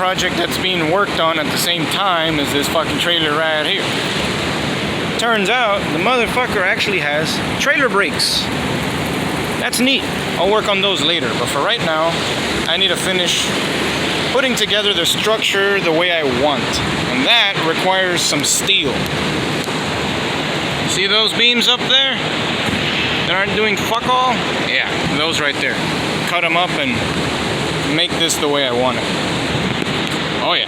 project that's being worked on at the same time as this fucking trailer right here. Turns out the motherfucker actually has trailer brakes. That's neat. I'll work on those later, but for right now, I need to finish putting together the structure the way I want, and that requires some steel. See those beams up there that aren't doing fuck all? Yeah, those right there. Cut them up and make this the way I want it. Oh yeah.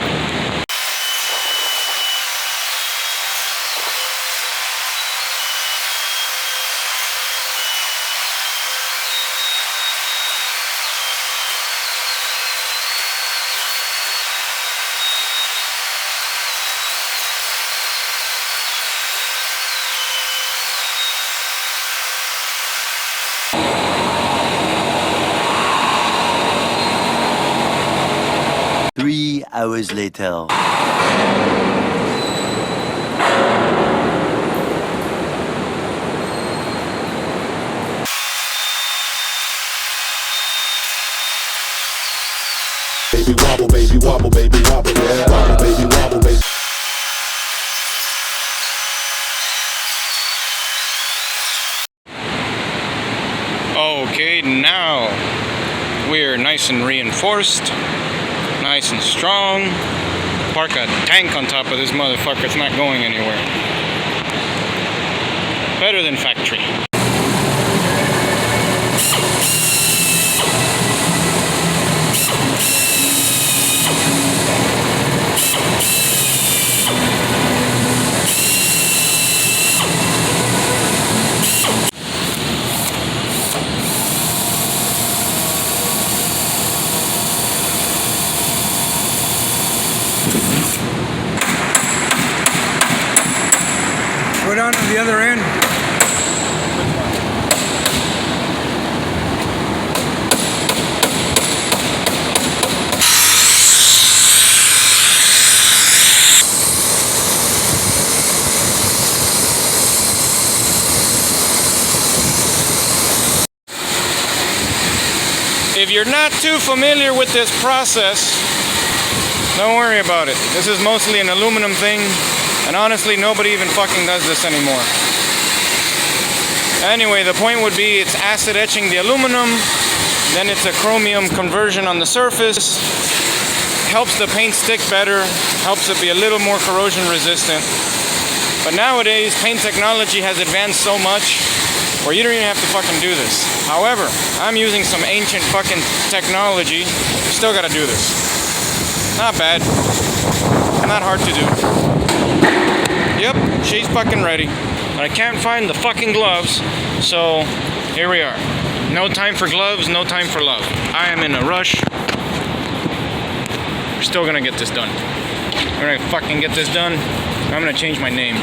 Hours later. Baby wobble, baby wobble, baby wobble, yeah. Wobble, baby wobble, baby. Okay, now we're nice and reinforced. Nice and strong. Park a tank on top of this motherfucker. It's not going anywhere. Better than factory. Go down to the other end. If you're not too familiar with this process, don't worry about it. This is mostly an aluminum thing. And honestly, nobody even fucking does this anymore. Anyway, the point would be it's acid etching the aluminum, then it's a chromium conversion on the surface, helps the paint stick better, helps it be a little more corrosion resistant. But nowadays, paint technology has advanced so much where you don't even have to fucking do this. However, I'm using some ancient fucking technology, still gotta do this. Not bad, not hard to do. Yep, she's fucking ready. But I can't find the fucking gloves, so here we are. No time for gloves, no time for love. I am in a rush. We're still gonna get this done. We're gonna fucking get this done. I'm gonna change my name.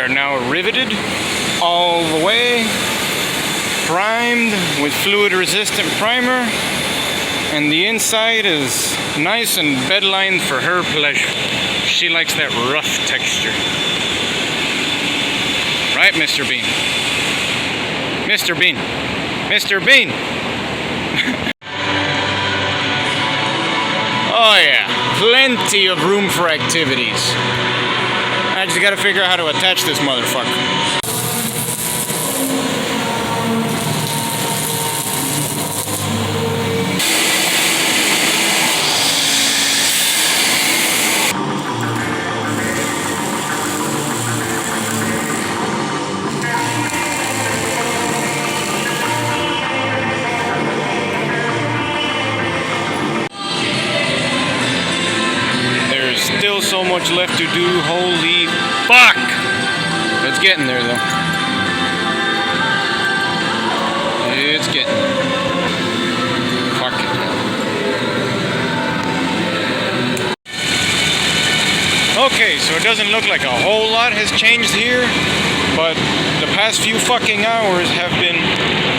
are now riveted all the way, primed with fluid resistant primer, and the inside is nice and bedlined for her pleasure. She likes that rough texture. Right, Mr. Bean? Mr. Bean. Mr. Bean! Oh yeah, plenty of room for activities. I just gotta figure out how to attach this motherfucker. Still so much left to do, holy fuck! It's getting there though. It's getting there. Fuck it. Okay, so it doesn't look like a whole lot has changed here, but the past few fucking hours have been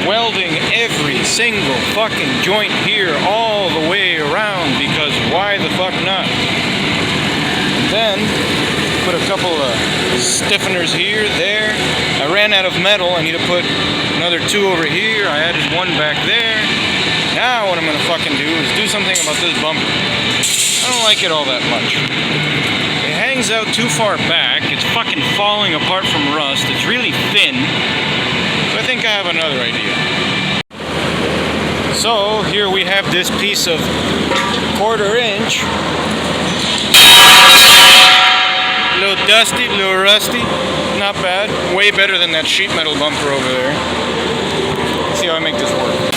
welding every single fucking joint here all the way around, because why the fuck not? Then put a couple of stiffeners here, there. I ran out of metal. I need to put another 2 over here. I added 1 back there. Now what I'm gonna fucking do is do something about this bumper. I don't like it all that much. It hangs out too far back. It's fucking falling apart from rust. It's really thin. So I think I have another idea. So here we have this piece of 1/4 inch. A little dusty, a little rusty, not bad. Way better than that sheet metal bumper over there. Let's see how I make this work.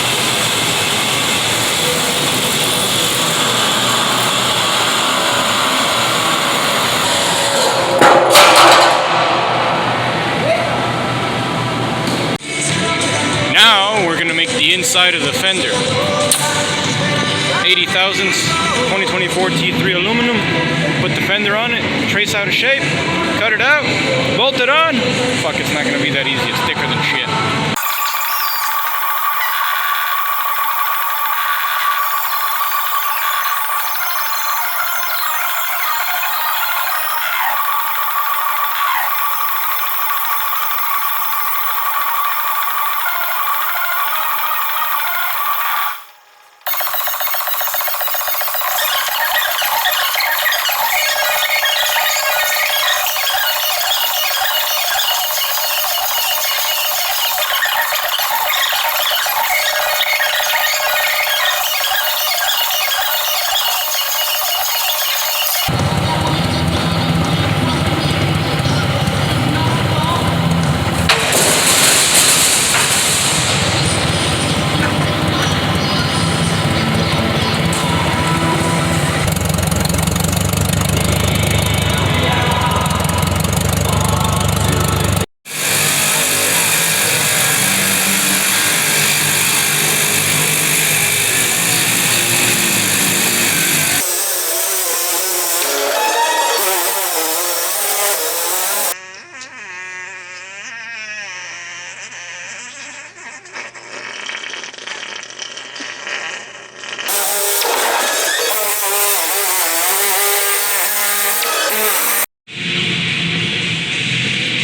Now we're gonna make the inside of the fender. 80 thousandths 2024 T3 aluminum. Put the fender on it, trace out a shape, cut it out, bolt it on. Fuck, it's not gonna be that easy. It's thicker than shit.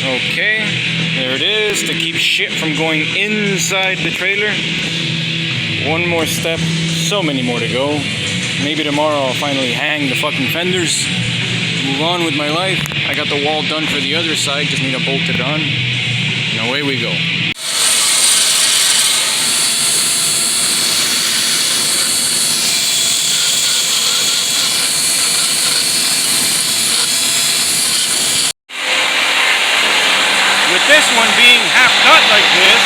Okay, there it is, to keep shit from going inside the trailer. 1 more step, so many more to go. Maybe tomorrow I'll finally hang the fucking fenders, move on with my life. I got the wall done for the other side, just need to bolt it on, and away we go. With this one being half cut like this,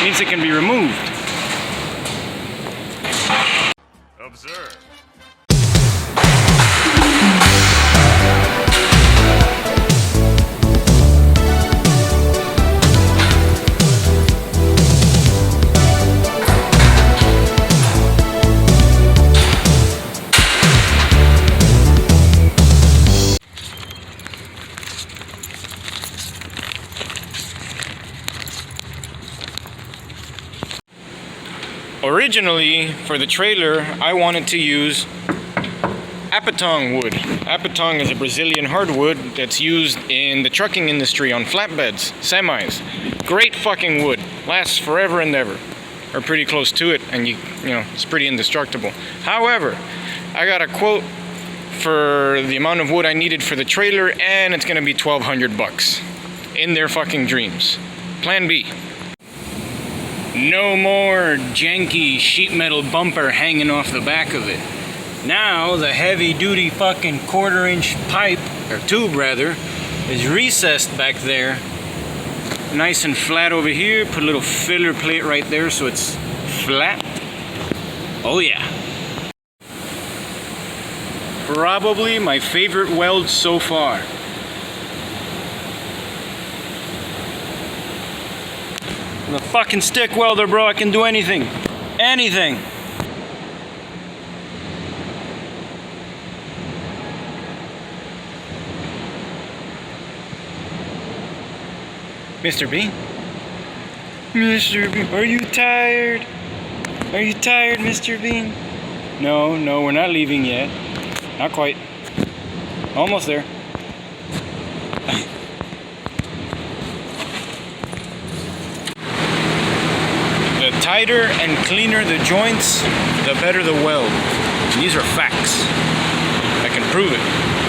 means it can be removed. Observe. Originally, for the trailer, I wanted to use apatong wood. Apatong is a Brazilian hardwood that's used in the trucking industry on flatbeds, semis. Great fucking wood. Lasts forever and ever. Or pretty close to it, and you know, it's pretty indestructible. However, I got a quote for the amount of wood I needed for the trailer, and it's gonna be $1,200 in their fucking dreams. Plan B. No more janky sheet metal bumper hanging off the back of it. Now the heavy duty fucking 1/4-inch pipe, or tube rather, is recessed back there. Nice and flat over here. Put a little filler plate right there so it's flat. Oh yeah. Probably my favorite weld so far. I'm a fucking stick welder, bro. I can do anything. Anything. Mr. B? Mr. B, are you tired? Are you tired, Mr. Bean? No, no, we're not leaving yet. Not quite. Almost there. The tighter and cleaner the joints, the better the weld. And these are facts. I can prove it.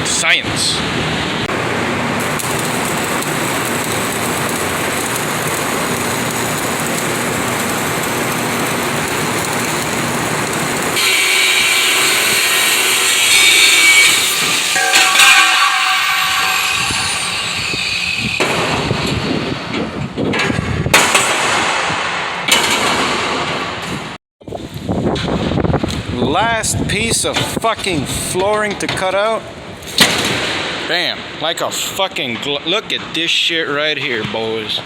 It's science. Last piece of fucking flooring to cut out. Bam, like a fucking look at this shit right here, boys.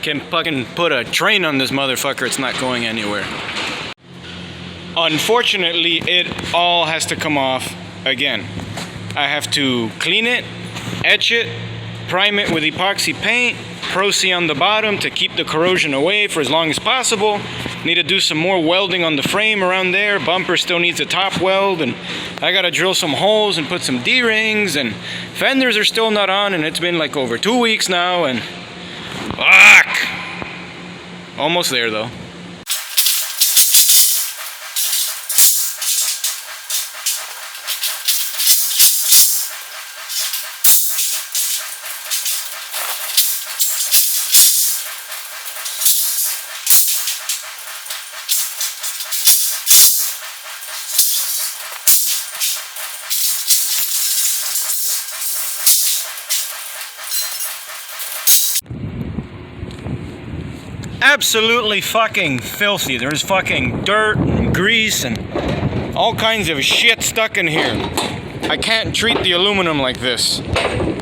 Can fucking put a train on this motherfucker, it's not going anywhere. Unfortunately, it all has to come off again. I have to clean it, etch it, prime it with epoxy paint, Pro-C on the bottom to keep the corrosion away for as long as possible. Need to do some more welding on the frame around there. Bumper still needs a top weld, and I gotta drill some holes and put some D-rings, and fenders are still not on, and it's been like over 2 weeks now, and fuck! Almost there though. Absolutely fucking filthy. There's fucking dirt and grease and all kinds of shit stuck in here. I can't treat the aluminum like this.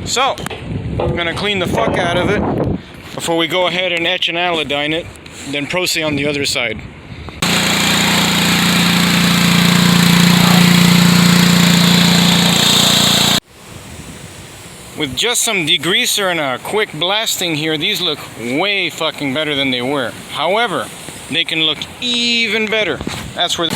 So, I'm gonna clean the fuck out of it before we go ahead and etch and alodine it, then Pro-C on the other side. With just some degreaser and a quick blasting here, these look way fucking better than they were. However, they can look even better. That's where